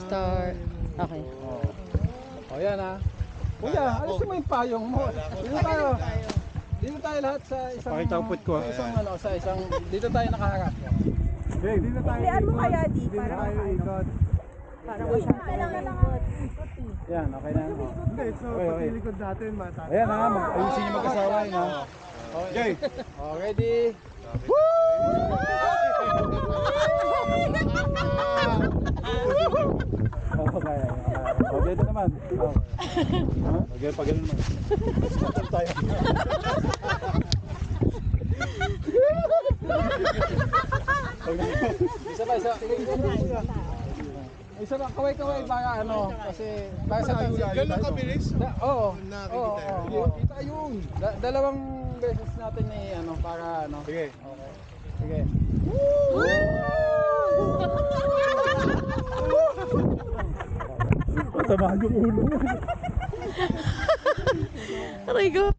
Start. Okay. O yan ha. Kuya, alisin mo yung payong mo. Dito tayo. Dito tayo lahat sa isang... Pakita ko put ko. Sa isang ano, sa isang... Dito tayo nakaharap. Okay, dito tayo. Iklian mo kaya di Dito para tayo ikot. para masyang ikot. Yan, okay na. Hindi, so Okay, okay. pati likod natin matataas. Ayan ha, ayusin niyo mag-asawa yun ha. Okay. Ready? Okay, okay dito naman. Okay, pag gano'n naman. Patol tayo. Isa pa, isa. Isa pa, kaway-kaway para ano, kasi para sa tansiyan. Ganun kabilis? Oo. Nakikita yun. Oo. Kita yun. Dalawang beses natin ano, para ano. Sige. Okay. Sige. Aray ko.